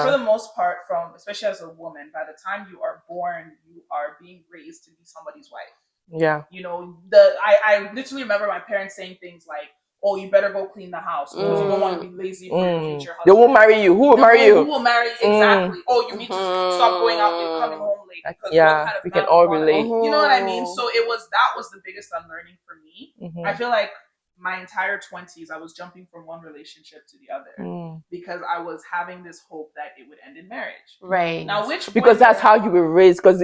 For the most part, especially as a woman, by the time you are born, you are being raised to be somebody's wife. Yeah. You know, I literally remember my parents saying things like, "Oh, you better go clean the house because you don't want to be lazy for your future husband. They won't marry you. Who will marry you? Who will marry you? Exactly. Oh, you need to stop going out and coming home late because what kind of we man can all would wanna-" relate. You know what I mean? So that was the biggest unlearning for me. I feel like my entire 20s, I was jumping from one relationship to the other because I was having this hope that it would end in marriage. Right. Now, because that's how you were raised. Because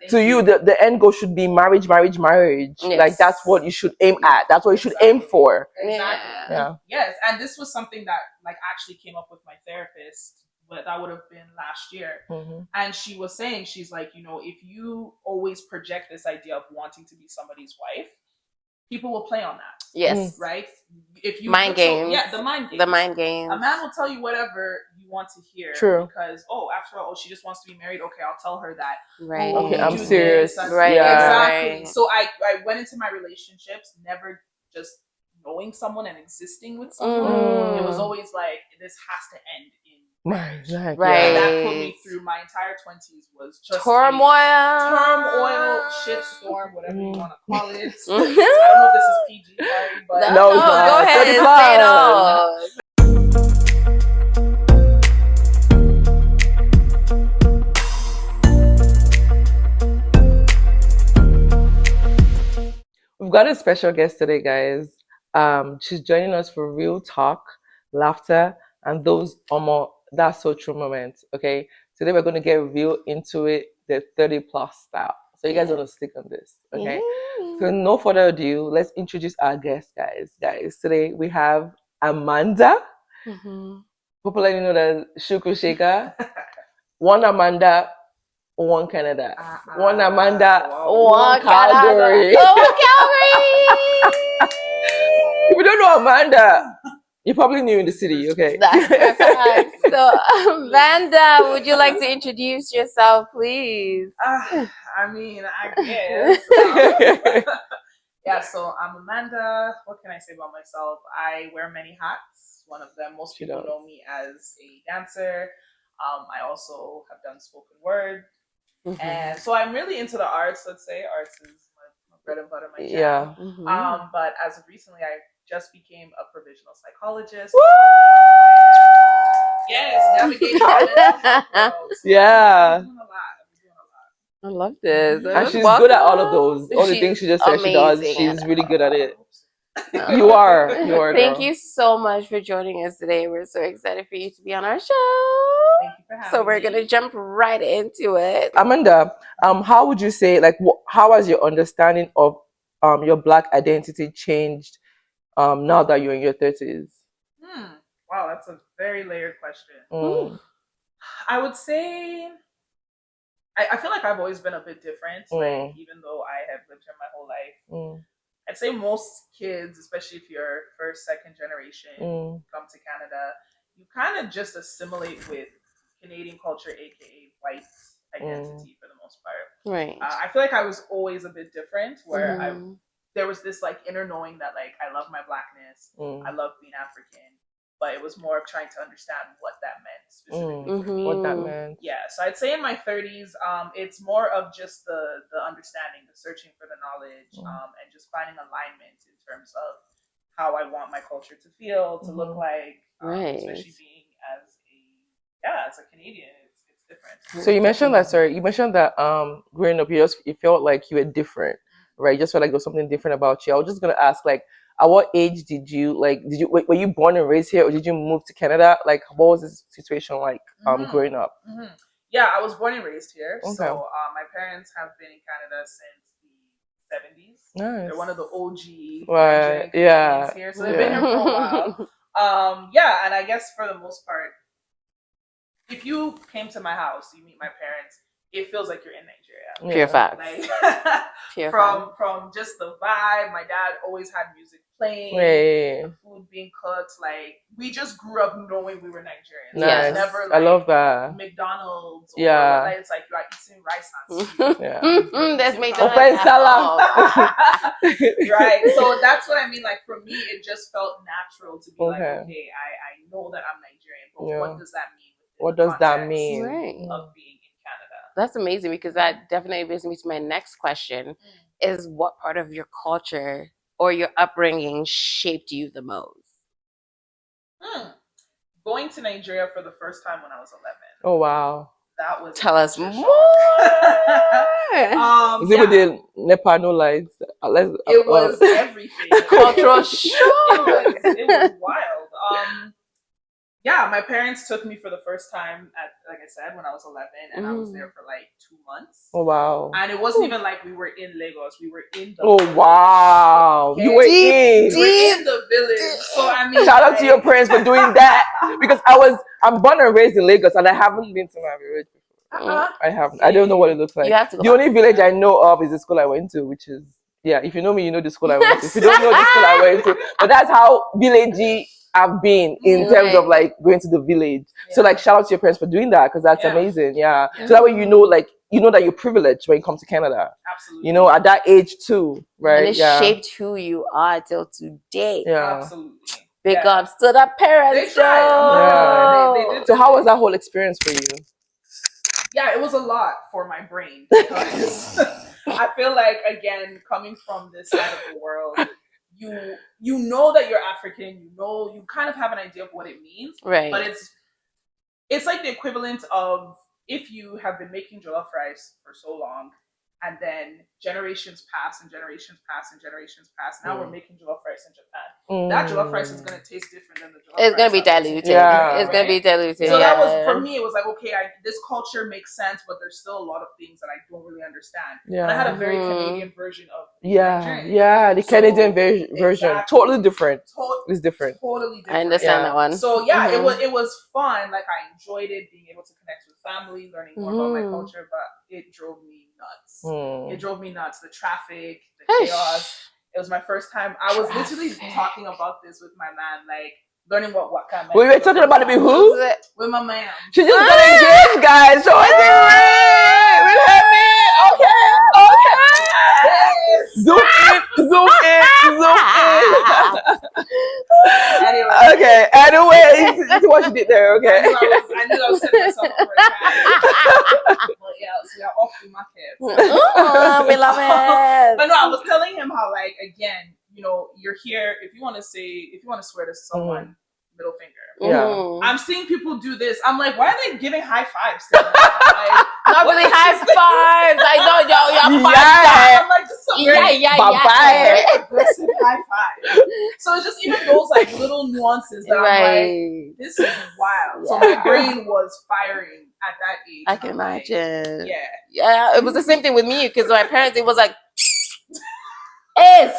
to you, the end goal should be marriage. Yes. Like that's what you should aim at. That's what you should aim for. Exactly. Yeah. Yes, and this was something that like actually came up with my therapist. But that would have been last year. And she was saying, she's like, you know, if you always project this idea of wanting to be somebody's wife, people will play on that. Yes. Right? If you mind games. the mind games. The mind games. A man will tell you whatever you want to hear. True. Because, after all, she just wants to be married. Okay, I'll tell her that. Right. Okay, I'm serious. Right. Exactly. Right. So I went into my relationships never just knowing someone and existing with someone. It was always like, this has to end in marriage. Right. And that put me through my entire 20s was just turmoil, shitstorm, whatever you want to call it. I don't know if this is PG, sorry, but no, it's not. Go ahead and say it all. We've got a special guest today, guys. She's joining us for real talk, laughter, and those that's so true moments. Okay, today we're going to get real into it, the 30+ style. So you guys are going to stick on this. Okay. So no further ado, let's introduce our guest, guys. Today we have Amanda, popularly known as Shuku Shaker. One Amanda, one Canada. One Amanda, one Calgary. Oh, Calgary! If you don't know Amanda, you're probably new in the city, okay? That's perfect. So, Amanda, would you like to introduce yourself, please? I mean, I guess. Yeah, so I'm Amanda. What can I say about myself? I wear many hats. One of them, most people know me as a dancer. I also have done spoken word. And so I'm really into the arts, let's say. Arts is my bread and butter, my jam. Yeah. But as of recently, I just became a provisional psychologist. Yes, navigating the mental world. So yeah. I'm doing a lot. I love this. And she's good at all of those. All the things she just said she does, she's really good at it. You are. Thank you so much for joining us today. We're so excited for you to be on our show. Thank you for having me. So we're gonna jump right into it. Amanda, how would you say, like, how has your understanding of your Black identity changed now that you're in your 30s? Wow, that's a very layered question. I would say I feel like I've always been a bit different. Like, even though I have lived here my whole life, I'd say most kids, especially if you're first, second generation, come to Canada, you kind of just assimilate with Canadian culture, aka white identity for the most part. Right. I feel like I was always a bit different, where there was this like inner knowing that like I love my Blackness, I love being African, but it was more of trying to understand what that meant specifically. What that meant. Yeah, so I'd say in my 30s, it's more of just the understanding, the searching for the knowledge, and just finding alignment in terms of how I want my culture to feel, to look like, especially being as a Canadian, it's different. So you mentioned that growing up, you felt like you were different, right? You just felt like there was something different about you. I was just gonna ask, like, at what age were you born and raised here, or did you move to Canada? Like, what was the situation like growing up? Yeah, I was born and raised here. Okay. So my parents have been in Canada since the 70s. Nice. They're one of the OG Canadians here. So they've been here for a while. Yeah, and I guess for the most part, if you came to my house, you meet my parents, it feels like you're in Nigeria. Pure facts. Like, from just the vibe. My dad always had music playing, the food being cooked. Like, we just grew up knowing we were Nigerians. Nice. Never, like, I love that. McDonald's. Or, like, it's like you are eating rice and stew. There's McDonald's. Right. So that's what I mean. Like, for me, it just felt natural to be like, okay, I know that I'm Nigerian, but what does that mean? What does that mean? Of being in Canada. That's amazing, because that definitely brings me to my next question: is what part of your culture or your upbringing shaped you the most? Going to Nigeria for the first time when I was 11. Oh wow! That was Tell us more. Is it with the Nepa no lights? It was everything. Cultural shock. It was wild. Yeah, my parents took me for the first time at, like I said, when I was 11, and I was there for like 2 months. Oh wow! And it wasn't even like we were in Lagos; we were in the. Oh wow! Okay? You were in the village. So I mean, shout out to your parents for doing that, because I'm born and raised in Lagos, and I haven't been to my village before. I haven't. I don't know what it looks like. You have to go the only village I know of is the school I went to, which is if you know me, you know the school I went to. If you don't know the school I went to, but that's how villagey I've been in terms of like going to the village. So like shout out to your parents for doing that, because that's amazing. Yeah. So that way you know that you're privileged when you come to Canada. Absolutely. You know, at that age too, right? And it shaped who you are till today. Yeah. Absolutely. Big ups to the parents. They tried. They did. So how was that whole experience for you? Yeah, it was a lot for my brain, because I feel like, again, coming from this side of the world, you know that you're African, you kind of have an idea of what it means, right? But it's like the equivalent of if you have been making jollof rice for so long, and then generations pass and generations pass and generations pass. Now we're making jollof rice in Japan. That jollof rice is going to taste different than the jollof rice. It's going to be diluted. Yeah, it's going to be diluted. So that was, for me, it was like, okay, this culture makes sense, but there's still a lot of things that I don't really understand. Yeah. And I had a very Canadian version of Nigerian. The Canadian version. Totally different. It's different. Totally different. I understand that one. So it was fun. Like, I enjoyed it, being able to connect with family, learning more about my culture, but it drove me nuts. It drove me nuts. The traffic, the chaos. It was my first time. I was literally talking about this with my man, like learning what waka meant. We were talking about it with who? With my man. She just got engaged, guys. So it's with me. Okay. Zoom in. Anyways, this is what you did there. Okay. I knew I was setting myself up for a chat. But yeah, so we are off the market. We love it. But no, I was telling him how, like, again, you're here. If you want to swear to someone, middle finger. Yeah. I'm seeing people do this. I'm like, why are they giving high fives? Not really high fives. I know, yo. I'm like, this is a very aggressive high five. So it's just even those like little nuances that I'm like, this is wild. So my brain was firing at that age. I can imagine. Like, yeah. It was the same thing with me, because my parents, it was like, is.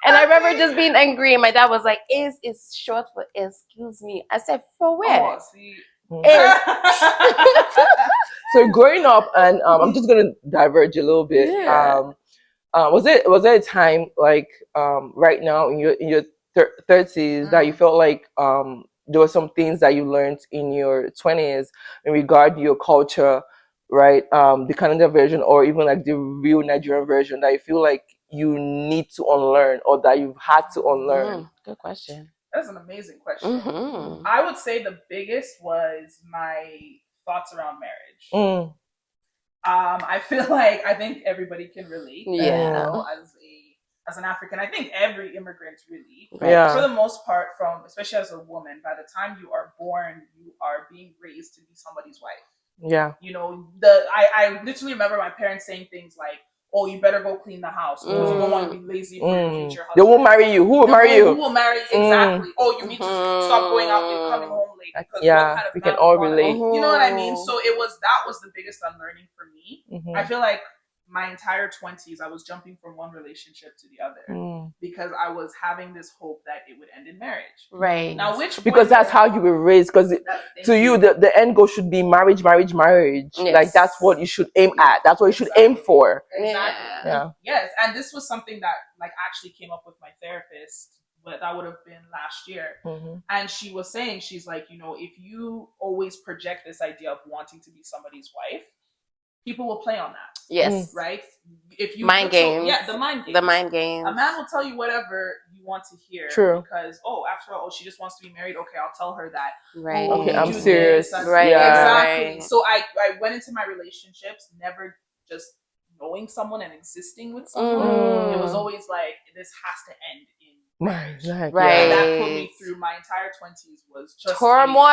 And I remember just being angry, and my dad was like, is short for excuse me. I said, for where? Oh, see. So growing up, and I'm just gonna diverge a little bit. Yeah. Was there a time like right now in your 30s that you felt like there were some things that you learned in your 20s in regard to your culture, right? The Canadian version, or even like the real Nigerian version, that you feel like you need to unlearn, or that you've had to unlearn? Good question. That's an amazing question. I would say the biggest was my thoughts around marriage. I feel like I think everybody can relate. As an African, I think every immigrant really. For the most part, especially as a woman, by the time you are born, you are being raised to be somebody's wife. Yeah. I literally remember my parents saying things like, "Oh, you better go clean the house because you don't want to be lazy for your future husband. They won't marry you. Who will marry you? Who will marry you? Exactly. Oh, you need to stop going out and coming home late. Because what kind of we can all relate. You know what I mean? So that was the biggest unlearning for me. I feel like my entire 20s, I was jumping from one relationship to the other because I was having this hope that it would end in marriage. Right. Now, because that's how you were raised. Because to you, the end goal should be marriage. Yes. Like that's what you should aim at. That's what you should aim for. Exactly. Yeah. Yes, and this was something that like actually came up with my therapist. But that would have been last year. And she was saying, she's like, if you always project this idea of wanting to be somebody's wife, people will play on that. Yes. Right? If you Mind games. the mind games. The mind games. A man will tell you whatever you want to hear. True. Because after all, she just wants to be married. Okay, I'll tell her that. Right. Okay, you I'm do serious. this, Right. Exactly. Right. So I went into my relationships never just knowing someone and existing with someone. It was always like, this has to end in marriage. Right. And that put me through my entire 20s was just turmoil,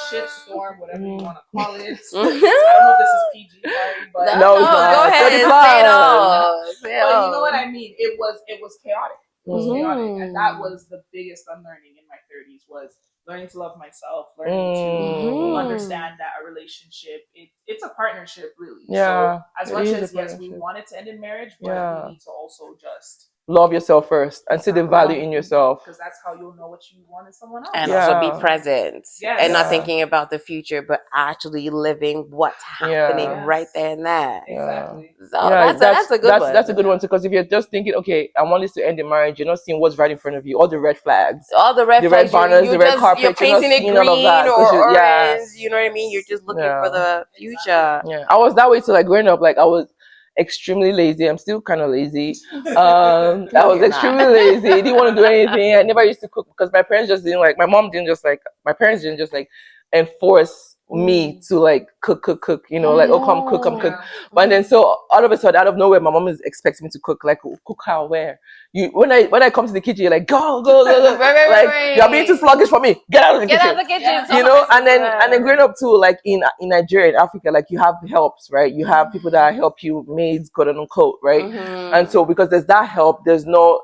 shit storm, whatever you want to call it. Mhm. I don't know if this is PG, sorry, but No, it's not. go ahead and 35. say it all. Say it but all. you know what I mean. It was chaotic. It was chaotic, and that was the biggest unlearning in my 30s, was learning to love myself, learning to understand that a relationship, it's a partnership, really. Yeah, so as it much is as a yes, we partnership. want it to end in marriage, but Yeah. we need to also just Love yourself first and see the value in yourself. because that's how you'll know what you want in someone else. And also be present. Yes. And not Yeah. thinking about the future, but actually living what's happening Yes. right there and there. Exactly. So Yeah, that's a good one. That's a good one too. Because if you're just thinking, okay, I want this to end in marriage, you're not seeing what's right in front of you, all the red flags, All the red flags, banners, the red carpet. You're painting it green or orange. You know what I mean? You're just looking for the future. Yeah, I was that way too. Like growing up, like I was extremely lazy. I'm still kind of lazy. I was extremely lazy. Didn't want to do anything. I never used to cook because my parents just didn't like. My mom didn't just like. My parents didn't just like enforce me to like cook. You know, like come cook. But then so all of a sudden, out of nowhere, my mom is expecting me to cook. Like cook how where? You when I come to the kitchen, you're like go. Like you're being too sluggish for me. Get out of the kitchen. Get out of the kitchen. You know, and then growing up too, like in Nigeria, in Africa, like you have helps, right? You have people that help you, maids, quote unquote, right? And so because there's that help, there's no,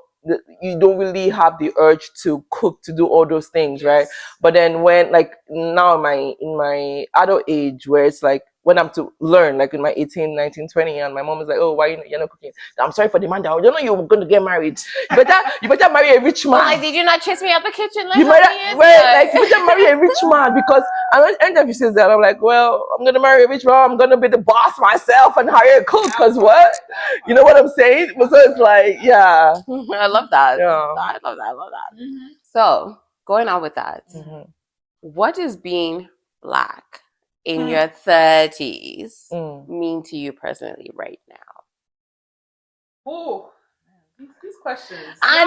you don't really have the urge to cook, to do all those things, right? But then when like now in my adult age, where it's like when I'm to learn, like in my 18, 19, 20, and my mom is like, oh, why you're not cooking? I'm sorry for the man that you know you're going to get married. You better marry a rich man. Like, did you not chase me out the kitchen? Like, you better marry a rich man, because and she says that I'm like, well, I'm gonna marry a rich man. I'm gonna be the boss myself and hire a cook. Because what? You know what I'm saying? So it's like, yeah. I love that. Yeah. I love that. So going on with that, what does being Black in your 30s mean to you personally right now? Oh, these questions. I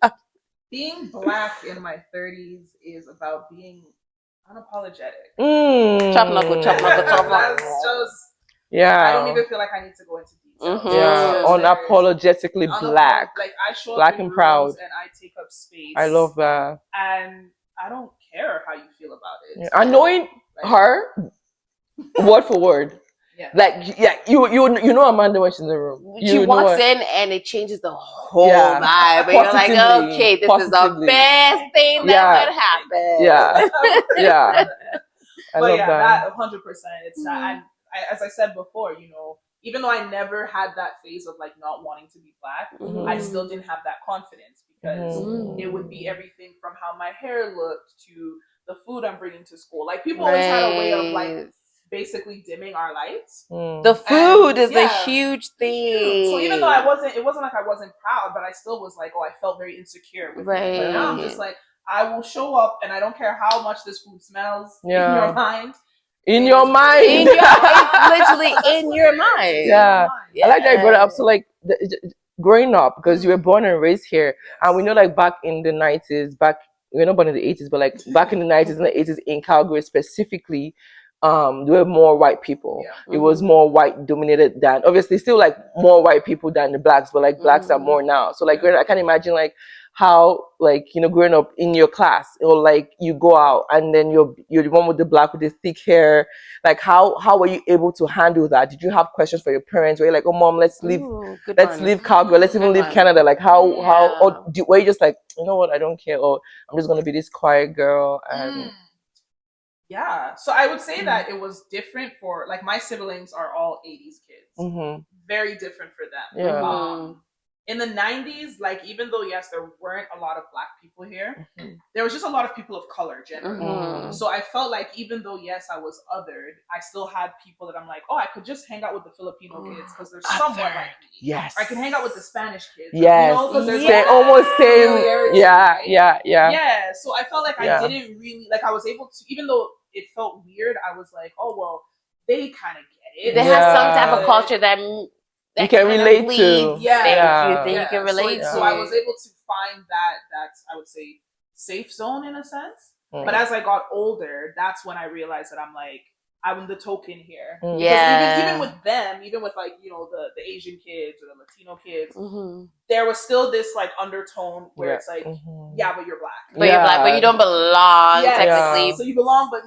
know. Being Black in my 30s is about being unapologetic. Chop knuckle. That's just, I don't even feel like I need to go into details. Yeah, unapologetically Black. Like I show Black up in and proud, and I take up space. I love that, and I don't care how you feel about it. Yeah. And knowing her word for word. Like you know Amanda when she's in the room. She walks in and it changes the whole vibe. But you're like, okay, this is the best thing that could happen. Yeah. I love that 100%. It's that. And as I said before, you know, even though I never had that phase of like not wanting to be Black, I still didn't have that confidence, because it would be everything from how my hair looked to the food I'm bringing to school. Like people always had a way of like basically dimming our lights. The food is a huge thing. So even though it wasn't like I wasn't proud, but I still was like, I felt very insecure with it. But now I'm just like, I will show up and I don't care how much this food smells in your mind. In your mind. Literally in your mind. Yeah. I like that you brought it up. So like growing up, because you were born and raised here, and we know like back in the 90s, we're not born in the 80s, but like back in the 90s and the 80s in Calgary specifically, there were more white people. It was more white dominated than, obviously still like more white people than the Blacks, but like Blacks are more now. So like I can imagine like how, like, you know, growing up in your class, or like you go out and then you're the one with the Black with the thick hair. Like how were you able to handle that? Did you have questions for your parents? Were you like, oh mom, let's leave Calgary, let's even leave Canada? Like or were you just like, you know what, I don't care, or I'm just gonna be this quiet girl? And yeah, so I would say that it was different for, like, my siblings are all 80s kids. Very different for them. in the 90s, like, even though, yes, there weren't a lot of Black people here, there was just a lot of people of color generally. So I felt like even though, yes, I was othered, I still had people that I'm like, oh, I could just hang out with the Filipino kids because they're somewhat like me. Yes. Or I can hang out with the Spanish kids. Yes. You know, because there's almost same. familiarity, Yeah, right? yeah. So I felt like I didn't really, like, I was able to, even though it felt weird, I was like, oh, well, they kind of get it. They have some type of culture that you can relate to. You can relate so I was able to find that I would say safe zone in a sense. But as I got older, that's when I realized that I'm the token here. Because even with them, even with, like, you know, the Asian kids or the Latino kids, there was still this, like, undertone where it's like, yeah, but you're Black. But you're Black, but you don't belong technically. So you belong, but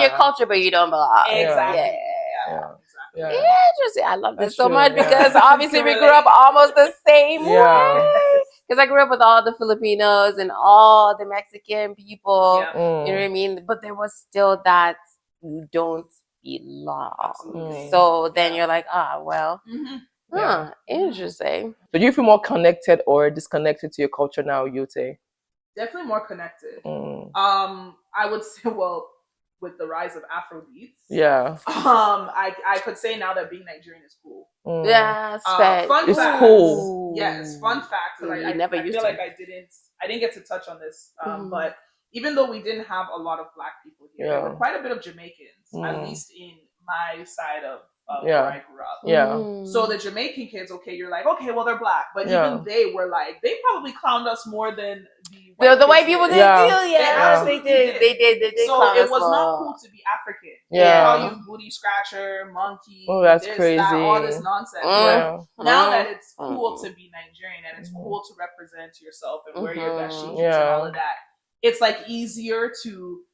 your culture, but you don't belong. Exactly. Yeah. Interesting. I love this so much because obviously we grew up almost the same way. Because I grew up with all the Filipinos and all the Mexican people. You know what I mean? But there was still that you don't belong. So then you're like, interesting. So do you feel more connected or disconnected to your culture now, Yute? Definitely more connected. I would say, well, with the rise of Afrobeats, I could say now that being Nigerian is cool. Yeah, fun it's fact, cool. Yes, fun fact. I feel like I didn't get to touch on this, but even though we didn't have a lot of Black people here, there were quite a bit of Jamaicans, at least in my side of where I grew up. So the Jamaican kids, you're like, okay, well, they're Black, but even they were like, they probably clowned us more than the white people did. They did. So it was not cool to be African. They call you booty scratcher, monkey. Oh, that's crazy. All this nonsense. Now that it's cool to be Nigerian and it's cool to represent yourself and wear your dashikis and all of that, it's like easier to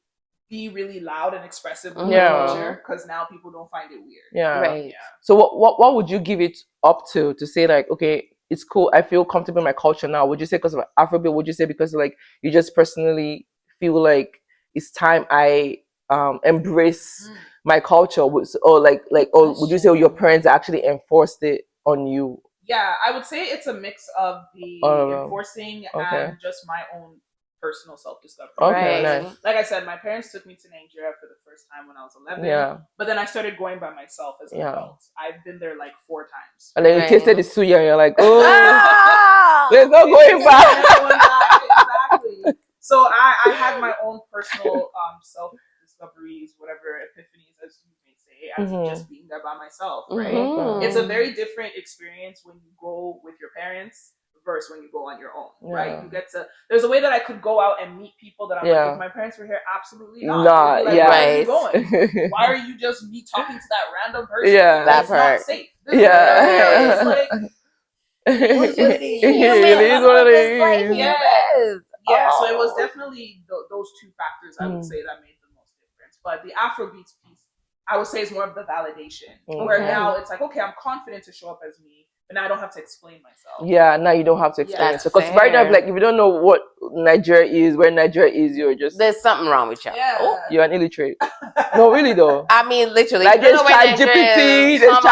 be really loud and expressive with your culture because now people don't find it weird. So what would you give it up to say, like, okay, it's cool, I feel comfortable in my culture now? Would you say because of Afrobeat? Would you say because, like, you just personally feel like it's time I embrace my culture? Or would you say your parents actually enforced it on you? Yeah, I would say it's a mix of the enforcing and just my own personal self-discovery. Nice. Like I said, my parents took me to Nigeria for the first time when I was 11. But then I started going by myself as an adult. I've been there like 4 times. And then you tasted the suya and you're like, oh, there's no going back. Exactly. So I had my own personal self-discoveries, whatever, epiphanies, as you may say, as just being there by myself, right? It's a very different experience when you go with your parents versus when you go on your own, right? You get to, there's a way that I could go out and meet people that I'm like, if my parents were here, absolutely not. Like, where are you going? Why are you just me talking to that random person? That part. Not safe. It's like, so it was definitely those 2 factors, I would say, that made the most difference. But the Afrobeats piece, I would say, is more of the validation, where now it's like, okay, I'm confident to show up as me, but now I don't have to explain myself. Yeah, now you don't have to explain it. Because right now, like, if you don't know what Nigeria is, where Nigeria is, you're just... There's something wrong with you. Yeah. You're an illiterate. No, really, though. I mean, literally. Like, there's ChatGPT, there's all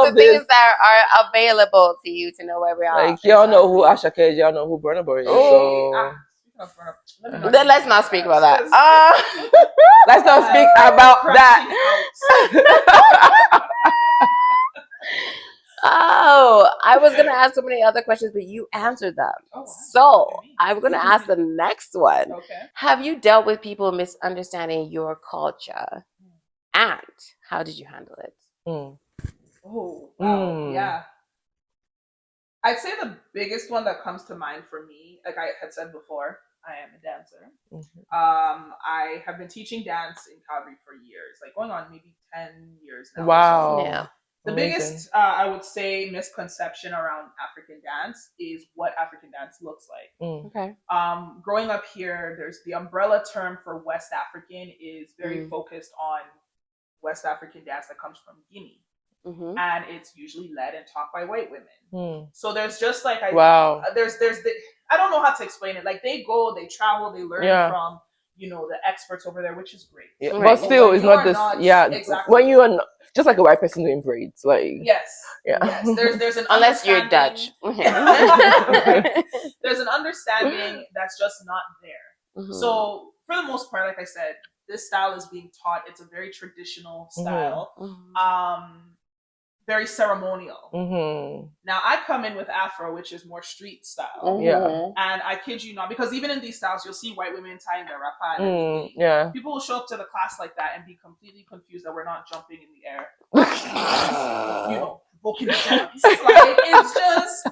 of the things that are available to you to know where we are. Like, y'all know who Ashake is, y'all know who Burna Boy is. So... Let's not speak about that. Let's not speak about that. I was going to ask so many other questions, but you answered them. So I'm going to ask the next one. Have you dealt with people misunderstanding your culture? And how did you handle it? Yeah. I'd say the biggest one that comes to mind for me, like I had said before, I am a dancer. I have been teaching dance in Calgary for years, like going on maybe 10 years now. Wow. Yeah. The biggest, I would say, misconception around African dance is what African dance looks like. Okay. Growing up here, there's the umbrella term for West African is very focused on West African dance that comes from Guinea. And it's usually led and taught by white women. So there's just like, there's I don't know how to explain it. Like, they go, they travel, they learn from, you know, the experts over there, which is great. But still, it's not this. Exactly. When you are just like a white person doing braids. Like yes. Yeah. There's an unless you're Dutch. There's an understanding that's just not there. So for the most part, like I said, this style is being taught. It's a very traditional style. Very ceremonial. Now I come in with Afro, which is more street style. And I kid you not, because even in these styles, you'll see white women tying their rapa and everything. People will show up to the class like that and be completely confused that we're not jumping in the air. You know, provoking the dance. Like, it's just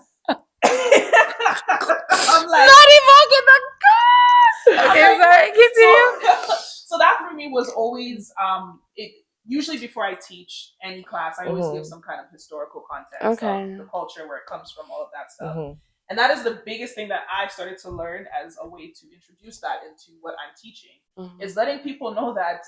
I'm like not evoking the god. Okay, sorry, continue. So that for me was always it. Usually before I teach any class, I always give some kind of historical context of the culture, where it comes from, all of that stuff. And that is the biggest thing that I started to learn as a way to introduce that into what I'm teaching, is letting people know that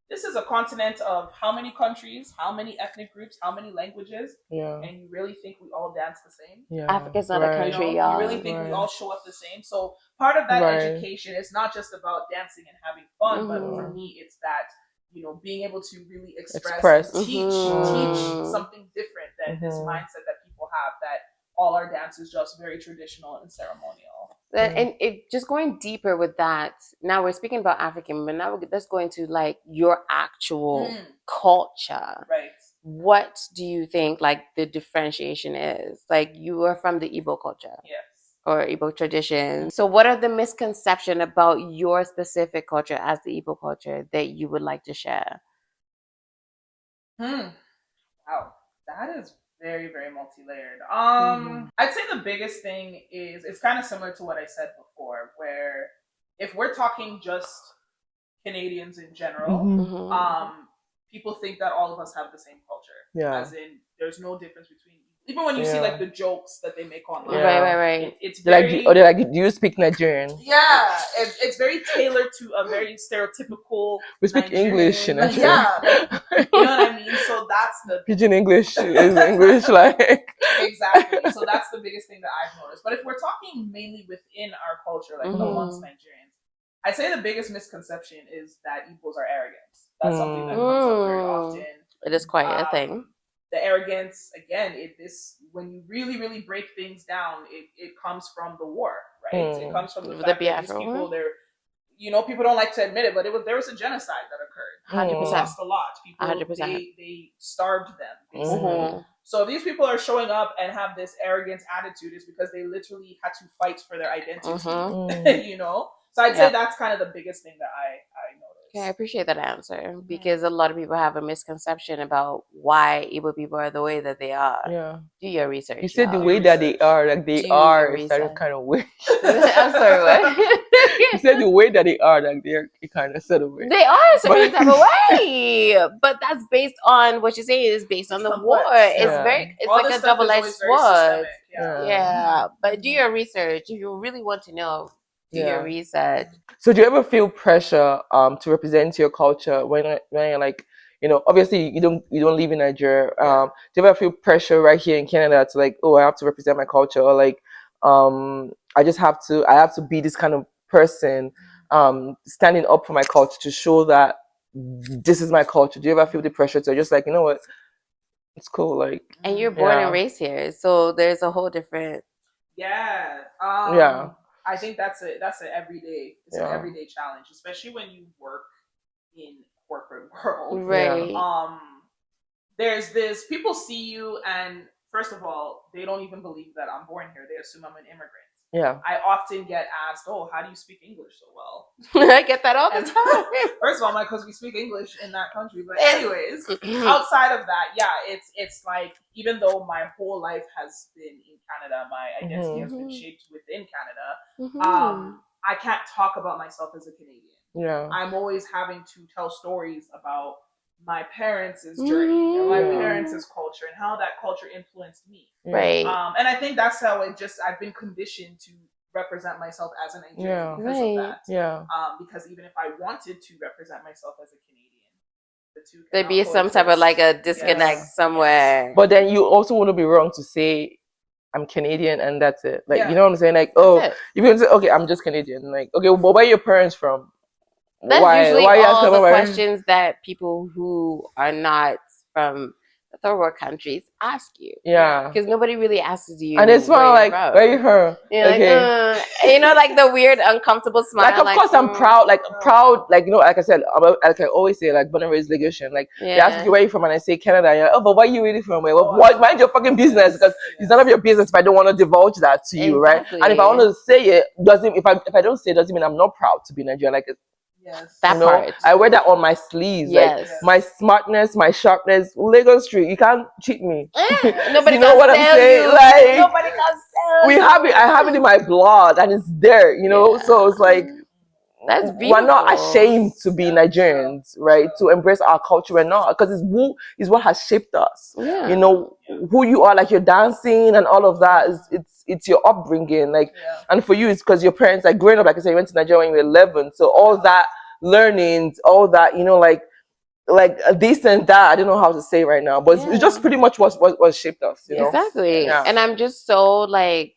this is a continent of how many countries, how many ethnic groups, how many languages, and you really think we all dance the same? Africa's not a country, y'all. You really think we all show up the same? So part of that education is not just about dancing and having fun, but for me, it's that, you know, being able to really express. Teach something different than this mindset that people have, that all our dance is just very traditional and ceremonial. And it just going deeper with that. Now we're speaking about African, but now let's go into like your actual culture. Right. What do you think like the differentiation is? Like, you are from the Igbo culture. Yes. Or Igbo tradition. So what are the misconceptions about your specific culture as the Igbo culture that you would like to share? Wow, that is very, very multi-layered. I'd say the biggest thing is, it's kind of similar to what I said before, where if we're talking just Canadians in general, people think that all of us have the same culture. As in, there's no difference between, even when you see like the jokes that they make online. Right. It's very, they're like, do you speak Nigerian? Yeah, it's very tailored to a very stereotypical. We speak Nigerian, English, you know what I mean. So that's the pidgin English is English, like exactly. So that's the biggest thing that I've noticed. But if we're talking mainly within our culture, like amongst Nigerians, I'd say the biggest misconception is that Igbos are arrogant. That's something that comes up very often. It is quite a thing. The arrogance, again, when you really, really break things down, it comes from the war, right? It comes from the fact that these people, people don't like to admit it, but there was a genocide that occurred. 100%. People lost a lot. People, 100%. They starved them, basically. So if these people are showing up and have this arrogant attitude, it's because they literally had to fight for their identity, So I'd say that's kind of the biggest thing that I noticed. Okay, I appreciate that answer, because a lot of people have a misconception about why Igbo people are the way that they are. Yeah. Do your research. You said the way that they are, like they are, is kind of weird. I'm sorry, what? You said the way that they are, like they're kind of set away. They are a certain type of way, but that's based on what you say is based on the war. It's like a double-edged sword. But do your research if you really want to know. Do your research. So do you ever feel pressure to represent your culture when you're like, obviously you don't live in Nigeria. Do you ever feel pressure right here in Canada to like, I have to represent my culture, or like I have to be this kind of person standing up for my culture to show that this is my culture? Do you ever feel the pressure to just like, you know what, it's cool, like, and you're born and raised here, so there's a whole different I think that's an everyday an everyday challenge, especially when you work in corporate world. Right. There's this, people see you and first of all, they don't even believe that I'm born here. They assume I'm an immigrant. Yeah. I often get asked, how do you speak English so well? I get that all the time. First of all, I'm like, because we speak English in that country. But anyways, outside of that, it's like, even though my whole life has been in Canada, my identity has been shaped within Canada, I can't talk about myself as a Canadian. Yeah. I'm always having to tell stories about my parents' journey and my parents' culture and how that culture influenced me. Right. And I think that's how I've been conditioned to represent myself as a Nigerian because of that. Yeah. Because even if I wanted to represent myself as a Canadian, the two there'd be some type of like a disconnect somewhere. But then you also wouldn't be wrong to say I'm Canadian and that's it. Like, you know what I'm saying? Like, you can say, okay, I'm just Canadian. Like, okay, well, where are your parents from? That's usually all the questions that people who are not from the third world countries ask you. Yeah. Because nobody really asks you. And it's more like, where you from? Okay. Like, like the weird, uncomfortable smile. Like, of course, I'm proud. Like, like, like I said, like I always say, like, born and raised Lagosian. Like, they ask you where you from, and I say Canada. And you're like, oh, but where are you really from? What? Mind your fucking business, because it's none of your business if I don't want to divulge that to you, right? And if I want to say it, doesn't if I don't say it, doesn't mean I'm not proud to be Nigerian. Like, that part. I wear that on my sleeves. Like my smartness, my sharpness, Lagos Street. You can't cheat me. Nobody you know what I'm saying? Like, nobody can sell it. I have it in my blood, and it's there. So it's like that's beautiful. We're not ashamed to be Nigerians, right? To embrace our culture. We're not, because it's what has shaped us. Yeah. Who you are, like your dancing and all of that. It's your upbringing, like, and for you, it's because your parents, like, growing up, like I said, you went to Nigeria when you were 11, so all that learnings, all that, like this and that, I don't know how to say right now, but it's just pretty much what shaped us, Exactly. And I'm just so, like,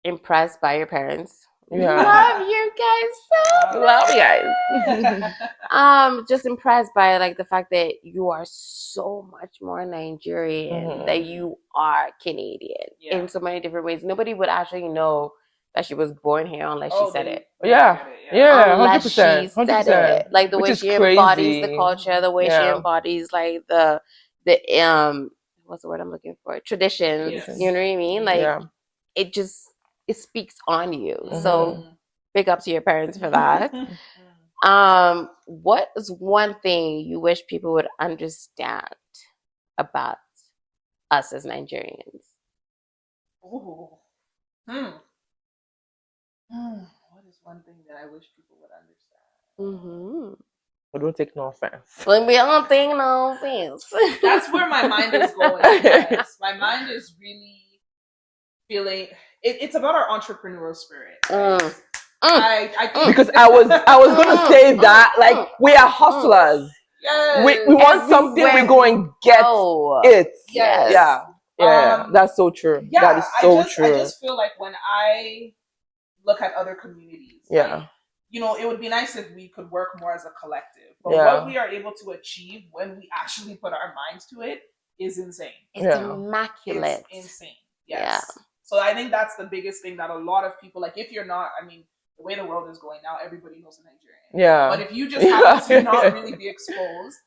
impressed by your parents. Yeah. Love you guys so Love you guys. Just impressed by, like, the fact that you are so much more Nigerian than you are Canadian in so many different ways. Nobody would actually know that she was born here unless she said it. Yeah, unless 100%, she said it. Like the way she embodies the culture, the way she embodies, like the what's the word I'm looking for? Traditions. You know what I mean? Like it speaks on you. So big up to your parents for that. What is one thing you wish people would understand about us as Nigerians? What is one thing that I wish people would understand? We don't take no offense. When we don't take no offense. That's where my mind is going. Yes. My mind is really feeling it's about our entrepreneurial spirit. Right? I think because I was gonna say that, like, we are hustlers. Yes. We want something, we go and get it. Yes. Yeah. That's so true. Yeah, that is so true. I just feel like when I look at other communities, like, it would be nice if we could work more as a collective. But what we are able to achieve when we actually put our minds to it is insane. It's immaculate. It's insane. Yes. Yeah. So I think that's the biggest thing that a lot of people, like, if you're not, I mean, the way the world is going now, everybody knows a Nigerian. Yeah. But if you just happen to not really be exposed,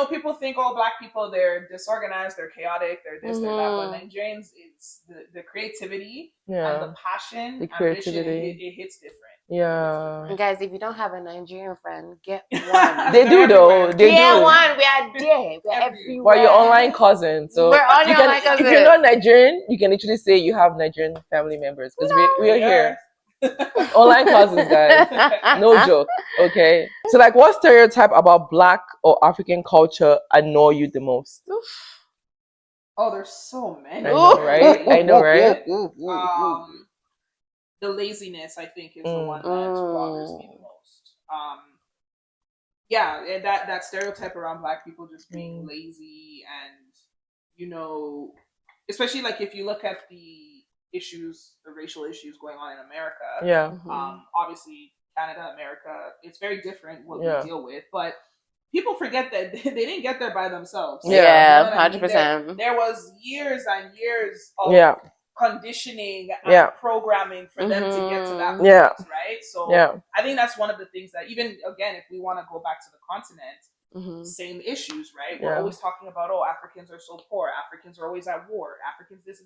people think, oh, Black people, they're disorganized, they're chaotic, they're this, they're that. But Nigerians, it's the creativity and the passion, the creativity, it hits different. Yeah. And guys, if you don't have a Nigerian friend, get one. They do though. They get do. one. We are there. We're everywhere. Well, your online cousin. So we're on your online cousin. If you're not Nigerian, you can literally say you have Nigerian family members, because we are here. Online cousins, guys. No joke. Okay. So, like, what stereotype about Black or African culture annoy you the most? Oh, there's so many. I know, right? The laziness, I think, is the one that bothers me the most. That stereotype around Black people just being lazy, and especially, like, if you look at the racial issues going on in America. Obviously, Canada, America, it's very different what we deal with, but people forget that they didn't get there by themselves. 100%. There was years and years of conditioning and programming for them to get to that point, right? So I think that's one of the things that, even again, if we want to go back to the continent, same issues, right? We're always talking about, oh, Africans are so poor, Africans are always at war, Africans this.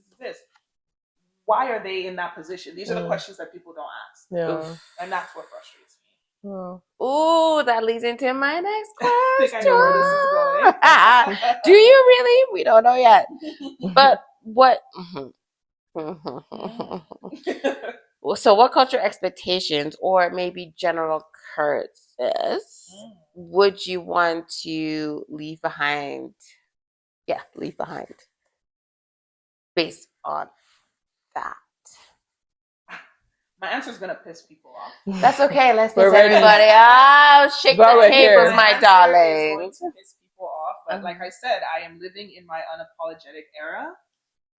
Why are they in that position? These are the questions that people don't ask. And that's what frustrates me. Oh, that leads into my next question. I think I know where this is going. Do you really? We don't know yet. But what? So, what cultural expectations or maybe general curses would you want to leave behind? Yeah, leave behind. Based on that. My answer is gonna piss people off. That's okay. Let's piss everybody off. Shake the tables, my darling. Going to piss people off, but like I said, I am living in my unapologetic era.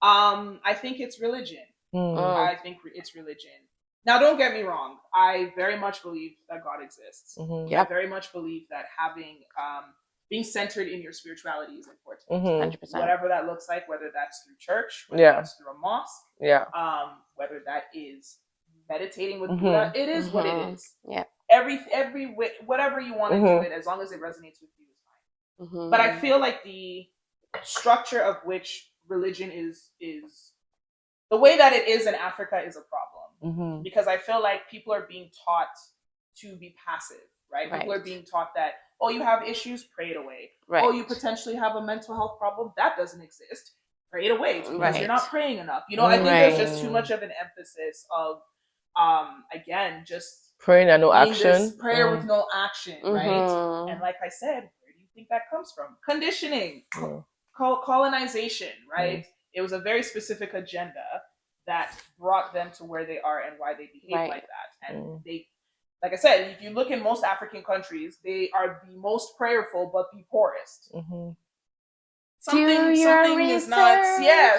I think it's religion. I think it's religion. Now, don't get me wrong. I very much believe that God exists. I very much believe that having being centered in your spirituality is important. 100%. Whatever that looks like, whether that's through church, whether that's through a mosque, whether that is meditating with Buddha, it is what it is. Yeah. Whatever you want to do it, as long as it resonates with you, is fine. But I feel like the structure of which religion is the way that it is in Africa is a problem, because I feel like people are being taught to be passive, right? People are being taught that, oh, you have issues, pray it away. Right. Oh, you potentially have a mental health problem, that doesn't exist, pray it away. It's because you're not praying enough. You know, I think there's just too much of an emphasis of, again, just praying and no action. Prayer with no action, right? And like I said, where do you think that comes from? Conditioning, colonization, right? It was a very specific agenda that brought them to where they are and why they behave like that. And they, like I said, if you look in most African countries, they are the most prayerful but the poorest. Something is not,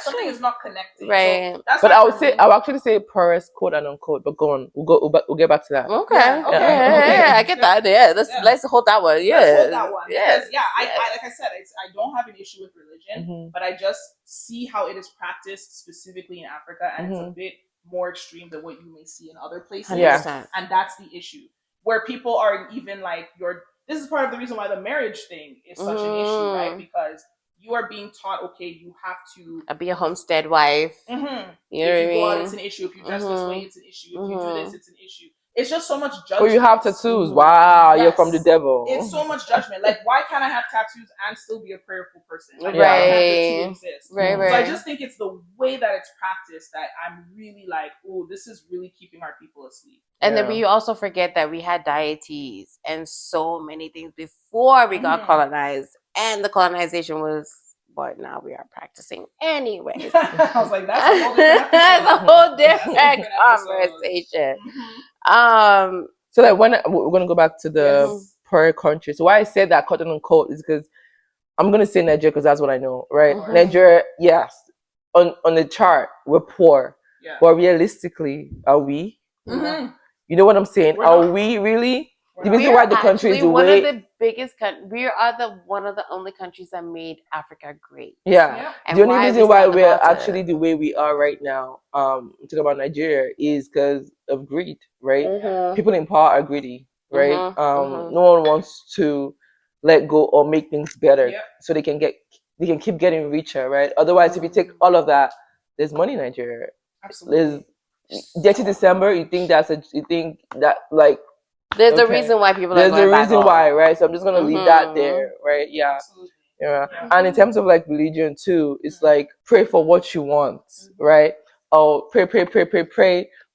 something is not connected. Right. So that's but I would actually say poorest, quote and unquote. But go on, we'll get back to that. Okay. Yeah, I get that. Yeah, let's hold that one. Yeah, let's hold that one. Because I like I said, I don't have an issue with religion, but I just see how it is practiced specifically in Africa, and it's a bit more extreme than what you may see in other places. And that's the issue, where people are even like, this is part of the reason why the marriage thing is such an issue, right? Because you are being taught, okay, you have to be a homestead wife. You know what I mean? Go out, it's an issue. If you dress this way, it's an issue. If you do this, it's an issue. It's just so much judgment. Oh, you have tattoos. Wow, you're from the devil. It's so much judgment. Like, why can't I have tattoos and still be a prayerful person? Like, why can't the two exist? So I just think it's the way that it's practiced that I'm really like, oh, this is really keeping our people asleep. And then we also forget that we had deities and so many things before we got colonized, and the colonization was what now we are practicing anyways. I was like, that's a whole different conversation. So like when we're gonna go back to the poor countries. So why I said that, quote unquote, is because I'm gonna say Nigeria because that's what I know, right? Nigeria, yes, on the chart we're poor, but realistically, are we? You know what I'm saying? Are we really? The reason why the country is the one way... of the biggest we are one of the only countries that made Africa great. And the only reason why we're actually the way we are right now, talking about Nigeria, is because of greed, right? People in power are greedy, right? No one wants to let go or make things better, so they can keep getting richer, right? Otherwise, if you take all of that, there's money in Nigeria. Absolutely. There's 30 December. You think that like. There's a reason why people are going back home. Why, right? So I'm just gonna leave that there, right? Yeah. Absolutely. Yeah. And in terms of like religion too, it's like pray for what you want, right? Oh, pray,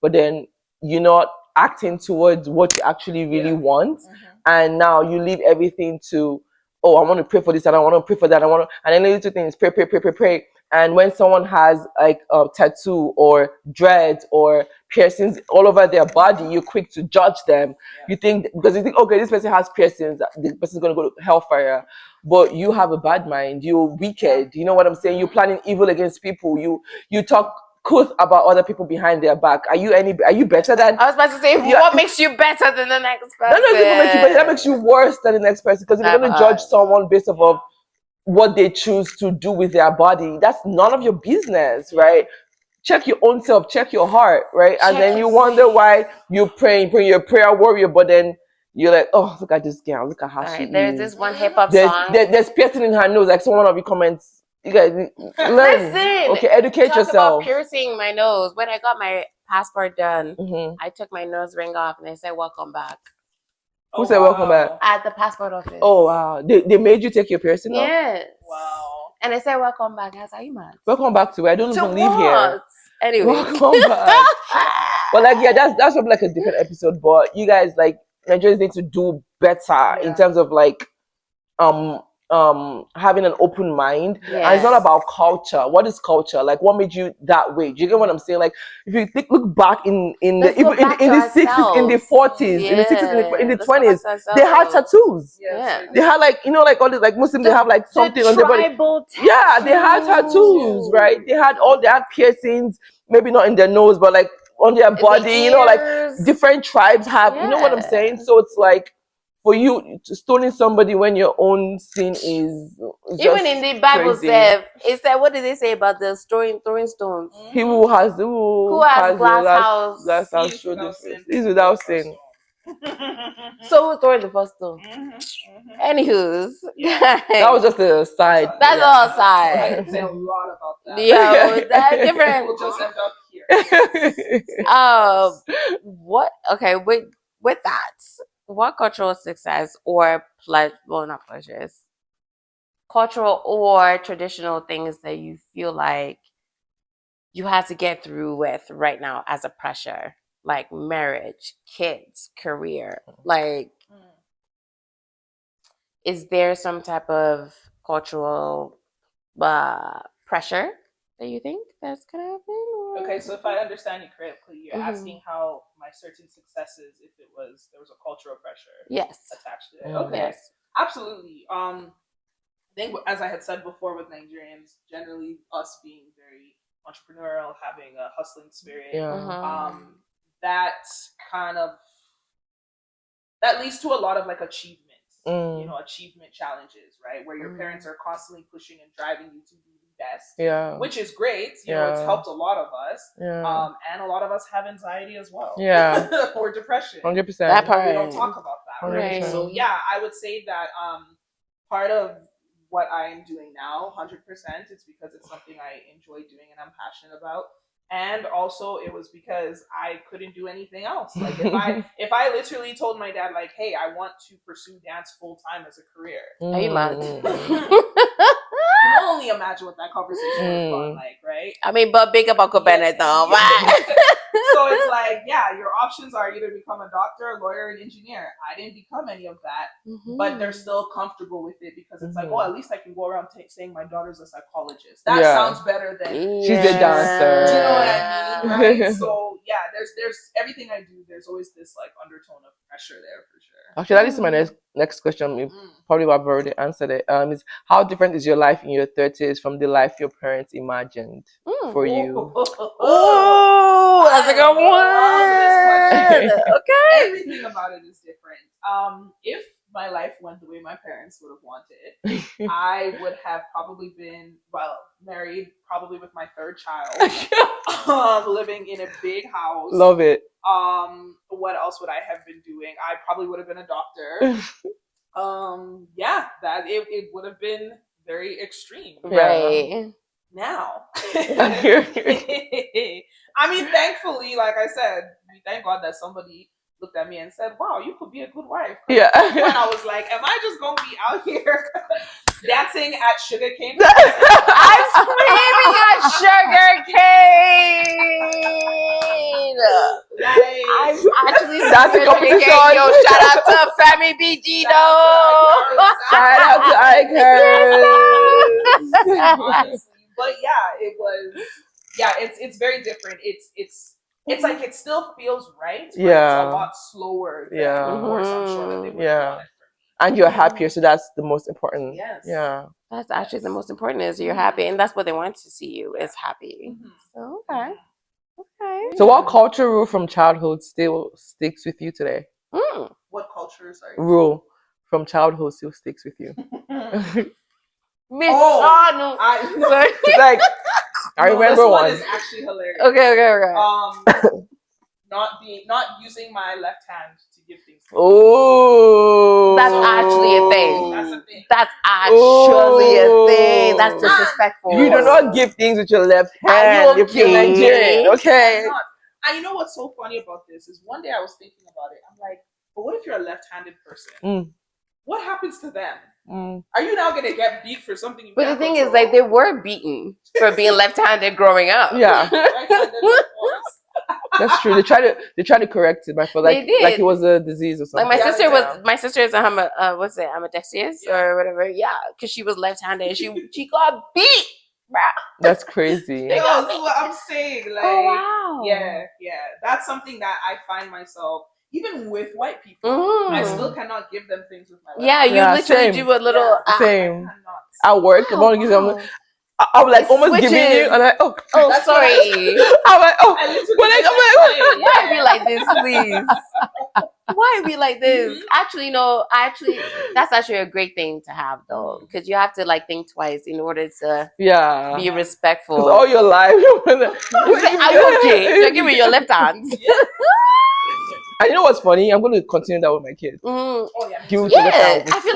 but then you're not acting towards what you actually really want, and now you leave everything to, oh, I want to pray for this and I want to pray for that. And then the little things, pray. And when someone has like a tattoo or dreads or piercings all over their body, you're quick to judge them. You think, because you think, okay, this person has piercings, this person's going to go to hellfire. But you have a bad mind. You're wicked. You know what I'm saying? You're planning evil against people. You talk truth about other people behind their back. Are you better than... I was about to say, what makes you better than the next person? That doesn't even make you better. That makes you worse than the next person, because if you're going to judge someone based off of what they choose to do with their body, that's none of your business, right? Check your own self, check your heart, right? And then you wonder why you're praying, you're a prayer warrior, but then you're like, oh, look at this girl, look at how she there's is. This one hip-hop song. There's piercing in her nose, like someone of your comments. You guys learn. Listen, okay, educate yourself. About piercing my nose. When I got my passport done, I took my nose ring off and they said, welcome back. Who said welcome back? At the passport office. Oh, wow. They made you take your piercing off? Yes. Wow. And they said, welcome back. I was like, you mad? Welcome back to where I don't even live here. Anyway. Welcome back. But like, yeah, that's probably like a different episode. But you guys, like, Nigerians need to do better in terms of like having an open mind. And it's not about culture. What is culture? Like, what made you that way? Do you get what I'm saying? Like, if you look back in the 60s, in the 40s, in the 60s, in the 20s, they had tattoos. They had like, you know, like all these like Muslims, they have like something on their body. Yeah, they had tattoos, right? They had piercings, maybe not in their nose, but like on their body, you know, like different tribes have, you know what I'm saying? So it's like, for you stoning somebody when your own sin is even in the Bible crazy. it said, what did they say about the throwing stones? He who has glass house show difference. He's without sin. So who's throwing the first stone? Anywho's, that was just a side. That's all side. I can say a lot about that. Yeah, that's different. We'll just end up here. What? Okay, with that, what cultural success or not pleasures, cultural or traditional things that you feel like you had to get through with right now as a pressure, like marriage, kids, career, like. Is there some type of cultural pressure that you think that's gonna happen? Or? Okay, so if I understand you correctly, you're asking how my certain successes, if there was a cultural pressure, attached to it. Okay, yes. Absolutely. I think, as I had said before, with Nigerians, generally us being very entrepreneurial, having a hustling spirit, that leads to a lot of like achievements. Achievement challenges, right? Where your parents are constantly pushing and driving you to be the best, which is great. It's helped a lot of us, and a lot of us have anxiety as well, or depression. 100%. That part we don't talk about that, right? 100%. So yeah, I would say that part of what I am doing now, 100%, it's because it's something I enjoy doing and I'm passionate about. And also it was because I couldn't do anything else. Like if I literally told my dad, like, hey, I want to pursue dance full time as a career. Are you mad? I can only imagine what that conversation would have gone like, right? I mean, but big up Uncle Bennett though. So it's like, yeah, your options are either become a doctor, lawyer, and engineer. I didn't become any of that, but they're still comfortable with it because it's like, oh, at least I can go around saying my daughter's a psychologist. That sounds better than she's a dancer. Do you know what I mean? Right? So yeah, there's everything I do. There's always this like undertone of pressure there for sure. Actually, that leads to my next question. Probably I've already answered it. Is how different is your life in your 30s from the life your parents imagined for you? Oh, that's a good one. Okay. Everything about it is different. If my life went the way my parents would have wanted, I would have probably been, married probably with my third child, living in a big house. Love it. What else would I have been doing? I probably would have been a doctor. That it would have been very extreme. Right. Now, I mean, thankfully, like I said, thank God that somebody looked at me and said, wow, you could be a good wife. Yeah. When I was like, am I just going to be out here dancing at sugarcane? I'm screaming at sugarcane. I'm actually that's a competition. Yo, shout out to Femi BG though. Shout out to Icon. But yeah, it was. Yeah, it's very different. It's like it still feels right, but it's a lot slower than of course I'm sure that they would have wanted for me. And you're happier, so that's the most important. Yes. Yeah. That's actually the most important is you're happy, and that's what they want to see you is happy. So okay. So what culture rule from childhood still sticks with you today? What culture, sorry? Rule from childhood still sticks with you. Like I remember one. This is actually hilarious. Okay. Not using my left hand to give things. Oh, that's actually a thing. That's a thing. That's actually a thing. That's disrespectful. You do not give things with your left hand if you're Nigerian. Okay. And you know what's so funny about this is one day I was thinking about it. I'm like, but what if you're a left-handed person? What happens to them? Are you now going to get beat for something? But the thing is, like, they were beaten for being left-handed growing up. Yeah, that's true. They try to correct it, but I feel like it was a disease or something. Like my sister is ambidextrous or whatever. Yeah, because she was left-handed and she got beat. That's crazy. That's what I'm saying. Like, oh wow. Yeah. That's something that I find myself. Even with white people, I still cannot give them things with my left. Yeah, you literally do a little same. At work, I'm only giving them. I'm like almost giving you, and I'm like, sorry. I'm like, why be like this, please? Why are we like this? Actually, no. That's actually a great thing to have, though, because you have to like think twice in order to be respectful. Because all your life, are you okay? You're giving your left hand. And you know what's funny? I'm going to continue that with my kids. I feel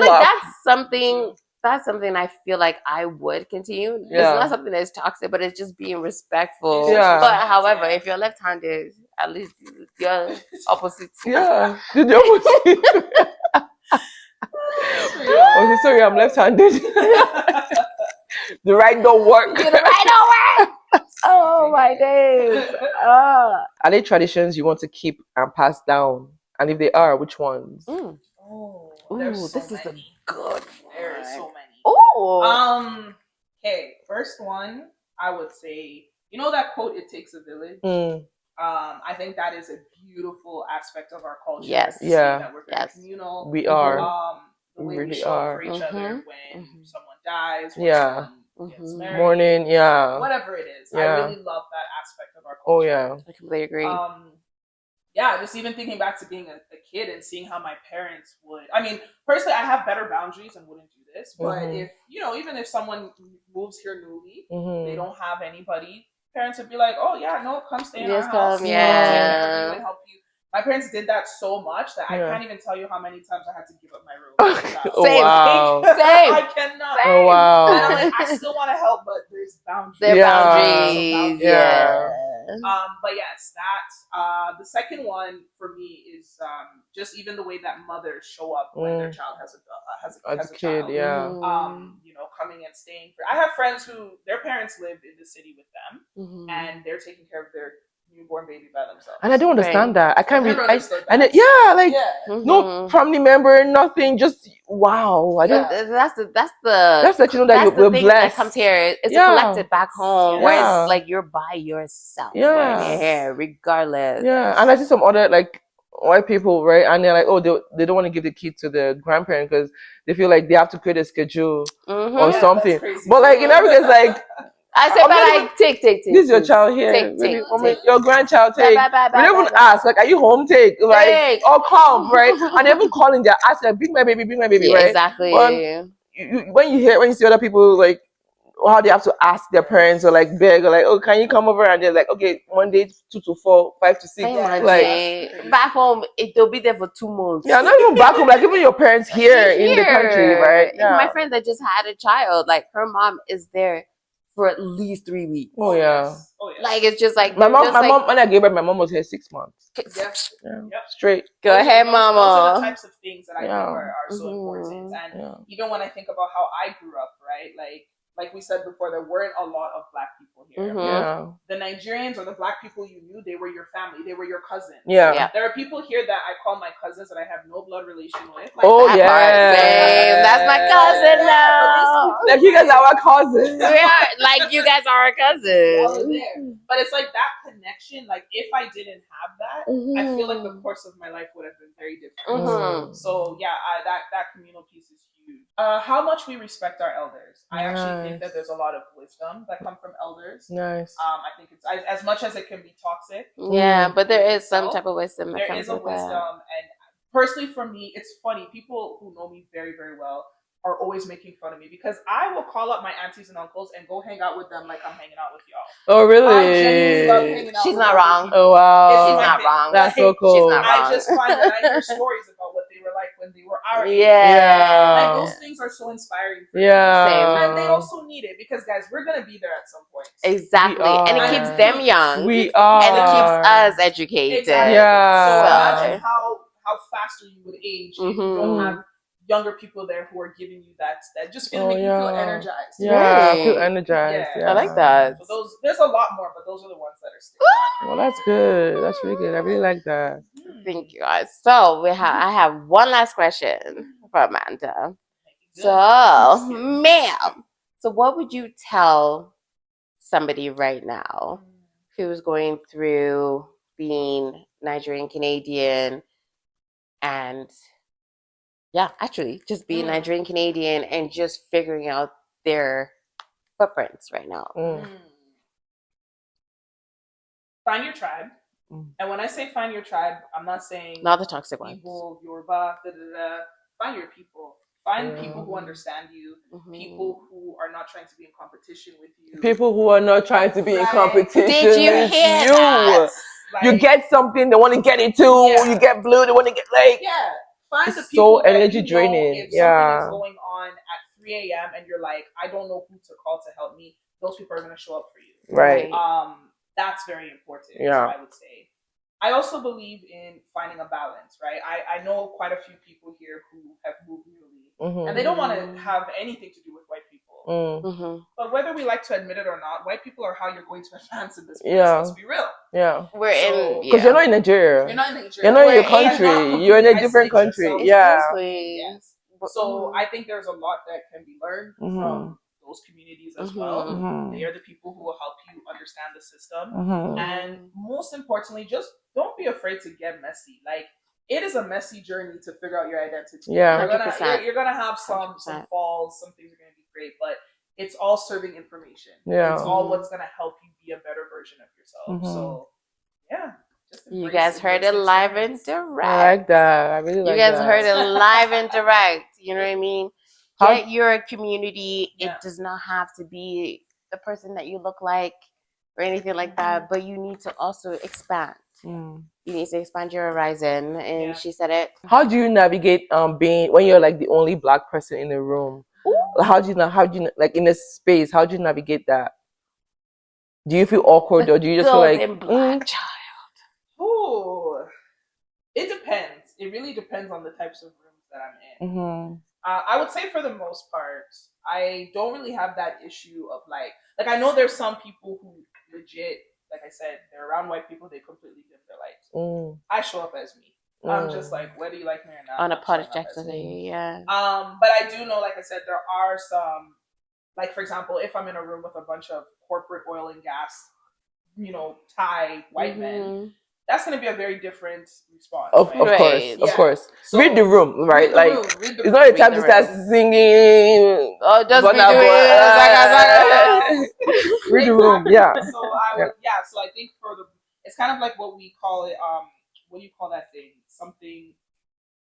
like that's something. That's something I feel like I would continue. It's not something that's toxic, but it's just being respectful. But however, if you're left-handed, at least you're opposite. Yeah, you're the opposite. Okay, sorry, I'm left-handed. The right don't work. The right don't work. Oh my days. Are there traditions you want to keep and pass down? And if they are, which ones? There's so this is many. a good one. There's so many. Okay, first one, I would say, you know that quote, "It takes a village." I think that is a beautiful aspect of our culture. Yes. That we're very communal. We are. The way we we show up for each other when someone dies, when someone gets married, mourning, whatever it is. I really love that aspect of our culture. Oh yeah, I completely agree. Just even thinking back to being a kid and seeing how my parents would. I mean, personally, I have better boundaries and wouldn't do this. But if even if someone moves here newly, they don't have anybody. Parents would be like, "Oh yeah, no, come stay in our house. Take care of you and help you." My parents did that so much that I can't even tell you how many times I had to give up my room. Same. I cannot. Same. Oh wow. And I'm like, I still want to help, but there's boundaries. Boundaries. But yes, that the second one for me is just even the way that mothers show up when their child has a kid. Child. Coming and staying. I have friends who their parents live in the city with them, and they're taking care of their newborn baby by themselves. And I don't understand that. I can't really. No family member, nothing. Just wow. I don't. That's the that we're blessed. That comes here. It's a collective back home where it's like you're by yourself. Regardless. Yeah, and I see some other like white people, right? And they're like, oh, they don't want to give the kid to the grandparent because they feel like they have to create a schedule or something. But like in Africa, it's like. I said, but like, take. This is your child here. Take. Your grandchild, take. We don't even ask, like, are you home? Take. Like, or come, right? And even calling, they're asking, like, bring my baby, right? Exactly. When you see other people, like, how they have to ask their parents or, like, beg, or, like, oh, can you come over? And they're like, okay, Monday, 2 to 4, 5 to 6. Like, back home, they'll be there for 2 months. Yeah, not even back home, like, even your parents here in the country, right? Yeah. My friend that just had a child, like, her mom is there for at least 3 weeks. Oh yeah. Like it's just like my mom when I gave birth, my mom was here 6 months. Straight. Go ahead, mama. Those are the types of things that I think are so important. And even when I think about how I grew up, right? Like we said before, there weren't a lot of Black people here. The Nigerians or the Black people you knew, they were your family. They were your cousins. Yeah. There are people here that I call my cousins that I have no blood relation with. Like that's my cousin now. Like you guys are our cousins. Like you guys are our cousins. But it's like that connection. Like if I didn't have that, I feel like the course of my life would have been very different. So yeah, that communal piece is huge. How much we respect our elders. I actually think that there's a lot of wisdom that come from elders. Nice. I think it's as much as it can be toxic. Yeah, but there is some type of wisdom. There is a wisdom, and personally for me, it's funny. People who know me very, very well are always making fun of me because I will call up my aunties and uncles and go hang out with them like I'm hanging out with y'all. Oh, really? I genuinely love hanging out. She's not wrong. Oh, wow. She's not wrong. That's so cool. She's not wrong. I just find that I hear stories about what they were like when they were our age. Yeah. And those things are so inspiring for me. And they also need it because, guys, we're going to be there at some point. Exactly. And it keeps them young. We are. And it keeps us educated. Exactly. Yeah. So imagine how faster you would age if you don't have younger people there who are giving you that just feel make you feel energized. Yeah, I feel energized. Yeah. I like that. So there's a lot more, but those are the ones that are still. Well, that's good. That's really good. I really like that. Thank you, guys. So I have one last question for Amanda. So, ma'am, so what would you tell somebody right now who's going through being Nigerian Canadian and just being Nigerian Canadian and just figuring out their footprints right now? Find your tribe. And when I say find your tribe, I'm not saying not the toxic people, Yoruba, find your people. Find people who understand you, people who are not trying to be in competition with you. People who are not trying to be in competition Did you with hear you. that? Like, you get something, they want to get it too. Yeah. You get blue, they want to get Find the people so energy that you draining. Know if something is going on at 3 a.m. and you're like, I don't know who to call to help me, those people are going to show up for you. Right. That's very important. Yeah. So I would say. I also believe in finding a balance, right? I know quite a few people here who have moved newly, and they don't want to have anything to do with white people. But whether we like to admit it or not, white people are how you're going to advance in this place. Let's be real. Yeah. Because you're not in Nigeria. You're not in Nigeria. You're not in your country. You're in a different country. Yeah. Yes. So I think there's a lot that can be learned from those communities as well. They are the people who will help you understand the system. And most importantly, just don't be afraid to get messy. Like, it is a messy journey to figure out your identity. Yeah. You're gonna have some falls, some things are gonna be great, but it's all serving information. Yeah. It's all what's gonna help you be a better version of yourself. So yeah. You guys heard it live and direct. I like that. I really like that. You guys heard it live and direct. You know what I mean? Get your community. It does not have to be the person that you look like or anything like that, but you need to also expand. You need to expand your horizon, and she said it. How do you navigate being when you're like the only Black person in the room? How do you like in a space? How do you navigate that? Do you feel awkward, or do you just feel like Black child? Ooh, it depends. It really depends on the types of rooms that I'm in. I would say for the most part, I don't really have that issue of like I know there's some people who legit, like I said, they're around white people, they completely dim their lights. I show up as me. I'm just like, whether you like me or not. On a project, yeah. But I do know, like I said, there are some, like for example, if I'm in a room with a bunch of corporate oil and gas, Thai white men, that's going to be a very different response. Of course. So, read the room, right? It's not a time to start singing. Oh, just be doing read the room, yeah. So so I think it's kind of like what we call it, what do you call that thing? Something,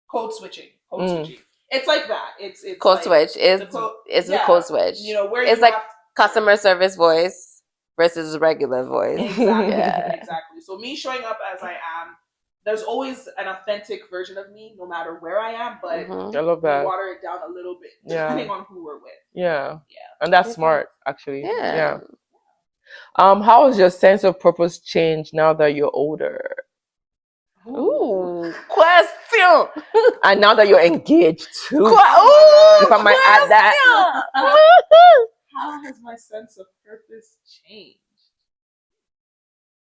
code switching. It's like that. It's code switch. It's the code switch. Where it's like customer service voice versus regular voice. Exactly. So me showing up as I am, there's always an authentic version of me, no matter where I am. But I love that. Water it down a little bit, depending on who we're with. Yeah. And that's smart, actually. Yeah. How has your sense of purpose changed now that you're older? Ooh, question. And now that you're engaged too. If I might add that. How has my sense of purpose changed?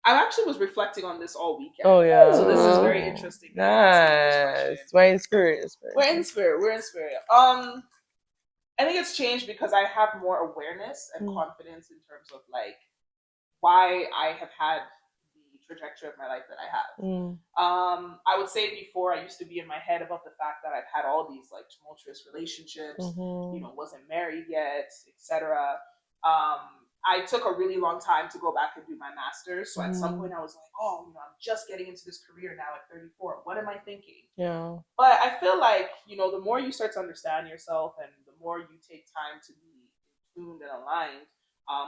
I actually was reflecting on this all weekend. Oh yeah. So this is very interesting. Nice. We're in spirit. We're in spirit. I think it's changed because I have more awareness and confidence in terms of like why I have had the trajectory of my life that I have. I would say before I used to be in my head about the fact that I've had all these like tumultuous relationships, wasn't married yet, etc. I took a really long time to go back and do my master's. So at some point I was like, I'm just getting into this career now at 34. What am I thinking? Yeah. But I feel like, the more you start to understand yourself and the more you take time to be tuned and aligned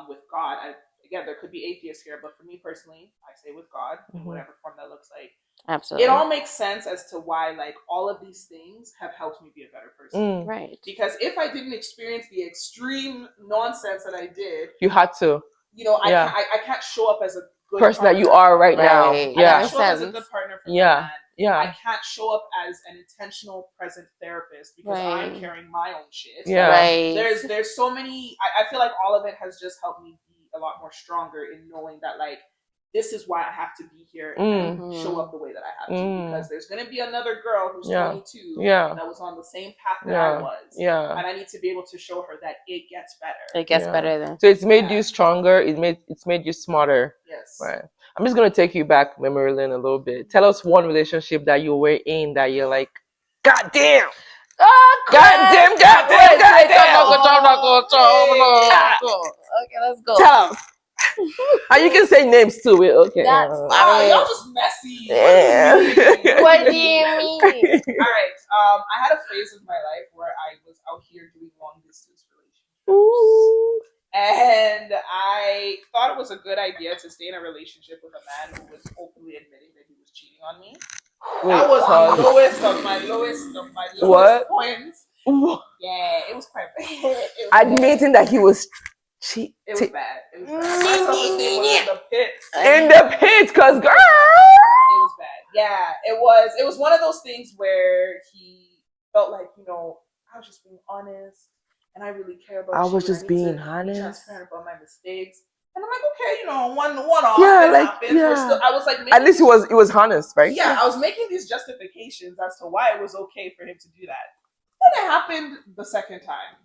with God, again, there could be atheists here, but for me personally, I say with God, in whatever form that looks like. Absolutely. It all makes sense as to why, like, all of these things have helped me be a better person. Right. Because if I didn't experience the extreme nonsense that I did, you had to. I can't show up as a good person partner. that you are right now. I can't show up as a good partner for my man. I can't show up as an intentional present therapist because I'm carrying my own shit. There's so many. I feel like all of it has just helped me be a lot more stronger in knowing that like this is why I have to be here and show up the way that I have to because there's gonna be another girl who's 22 that was on the same path that I was. And I need to be able to show her that it gets better. It gets better then. So it's made you stronger. It's made you smarter. Yes. Right. I'm just gonna take you back memory lane a little bit. Tell us one relationship that you were in that you're like, God damn. God damn. Okay, let's go. Tell us. And you can say names too. Okay. Y'all just messy. Yeah. What do you mean? All right. I had a phase of my life where I was out here doing long distance relationships. Ooh. And I thought it was a good idea to stay in a relationship with a man who was openly admitting that he was cheating on me. That was the lowest of my lowest points. Yeah, it was quite bad. Admitting that he was cheating. It was bad. It was bad. My self-esteem was in the pit. In the pit, cause girl. It was bad. Yeah, it was. It was one of those things where he felt like, I was just being honest, and I really care about you. I was just being honest. Be transparent about my mistakes. And I'm like, okay, one off. Yeah, like happens. Yeah. I was like, at least it was honest, right? Yeah, I was making these justifications as to why it was okay for him to do that. Then it happened the second time,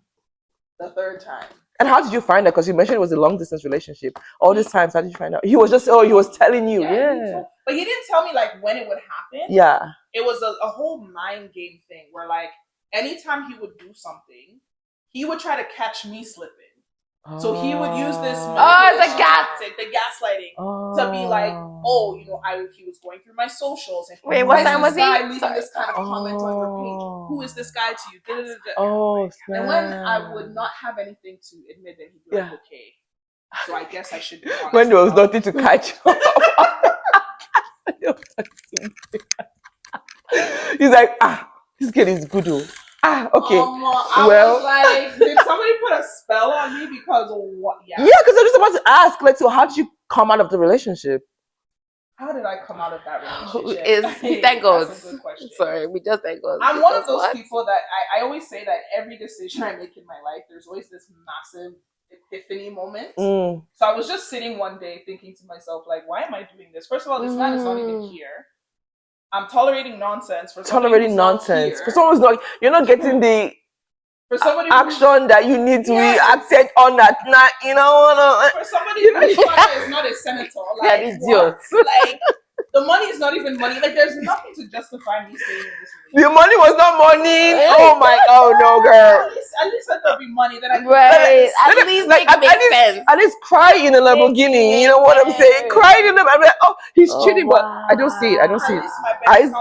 the third time. And how did you find out? Because you mentioned it was a long distance relationship. All these times, how did you find out? He was just he was telling you, but he didn't tell me like when it would happen. Yeah, it was a whole mind game thing where like anytime he would do something, he would try to catch me slipping. So he would use this the gaslighting to be like, he was going through my socials and wait, what time was he leaving this kind of comment on your page? Who is this guy to you? And when I would not have anything to admit, that he'd be like, okay, so I guess I should be honest. When there was nothing to catch up. He's like, this kid is good. Okay. I was like, did somebody put a spell on me because of what? Yeah, because I was about to ask, like, so how did you come out of the relationship? How did I come out of that relationship? Thank God. That's a good question. Sorry, we just thank God. I'm one of those people that I always say that every decision I make in my life, there's always this massive epiphany moment. So I was just sitting one day thinking to myself, like, why am I doing this? First of all, this man is not even here. I'm tolerating nonsense for someone who's not here. For someone who's not, you're not getting the action that you need to react on that night. For somebody whose father is not a senator, like idiots. Like the money is not even money. Like there's nothing to justify me staying in this relationship. The money was not money. Oh my! Oh no, girl. At least let there be money that I can. Right. At least make sense. At least cry in a Lamborghini. You know what I'm saying? Cry in them. I'm like, he's cheating, but I don't see it. I don't see it. Eyes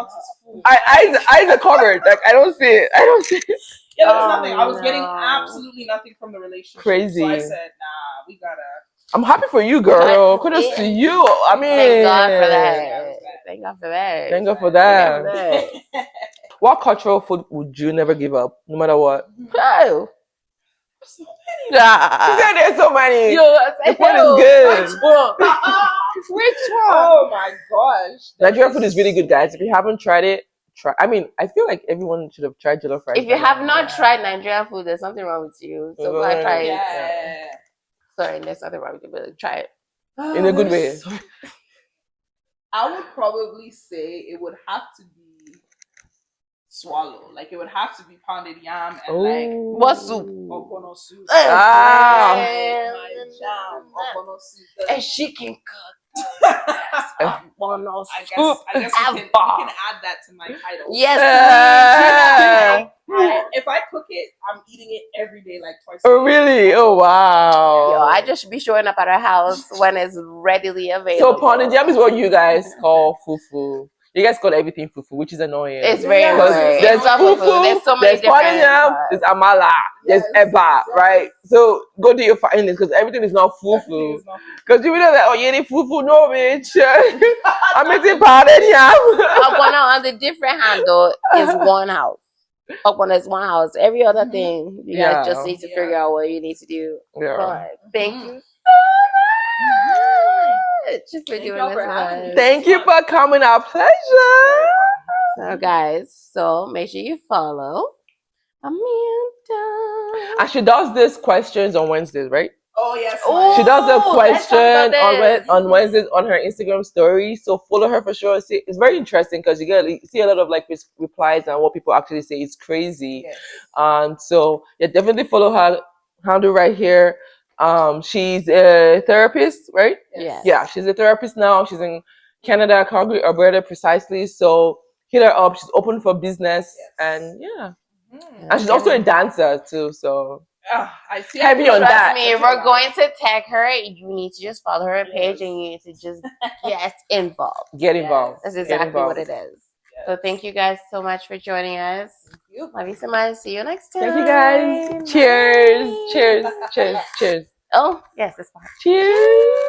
are covered. Like I don't see it. Yeah, there was nothing. I was getting absolutely nothing from the relationship. Crazy. So I said, nah, we gotta. I'm happy for you, girl. Kudos to you. I mean, thank God for that. Thank God for that. Thank God for that. What cultural food would you never give up, no matter what? Oh. So many. She said there's so many. The food is good. Which one? Oh my gosh. Nigerian food is really good, guys. If you haven't tried it, try. I mean, I feel like everyone should have tried jollof rice. If you have not tried Nigerian food, there's something wrong with you. So go and try it. Sorry, there's nothing wrong with you, but try it. In a good way. I would probably say it would have to be swallow. Like it would have to be pounded yam and like what soup? Ogbono soup. My jam, ogbono soup. And she can cook. I guess we can add that to my title. Yes. If I cook it, I'm eating it every day, like twice. Oh really? Oh wow. Yo, I just be showing up at our house when it's readily available. So pounded yam is what you guys call fufu. You guys call everything fufu, which is annoying. It's very annoying. There's fufu, there's so many different yam, there's amala, there's eba, right? So go do your findings because everything is not fufu. Because you know that, you need fufu, no bitch. I'm eating pounded yam. On the different hand though is one house. Ogbono is one house. Every other thing you guys just need to figure out what you need to do. Thank you so much for doing this. Thank you for coming. Our pleasure. So guys, make sure you follow Amanda. And she does these questions on Wednesdays, right? Oh yes. She does a question on Wednesdays on her Instagram story. So follow her for sure. See, it's very interesting because you see a lot of like replies and what people actually say is crazy. Yes. So definitely follow her handle right here. She's a therapist, right? Yes. Yeah, she's a therapist now. She's in Canada, Calgary, Alberta, precisely. So hit her up. She's open for business, and and she's also a dancer too. So I see. Heavy on Trust that. me, if we're going to tag her, you need to just follow her page and you need to just get involved. Get involved. That's exactly what it is. Yes. So thank you guys so much for joining us. Thank you. Love you so much. See you next time. Thank you guys. Cheers. Cheers. Cheers. Cheers. Oh, yes, it's fine. Cheers.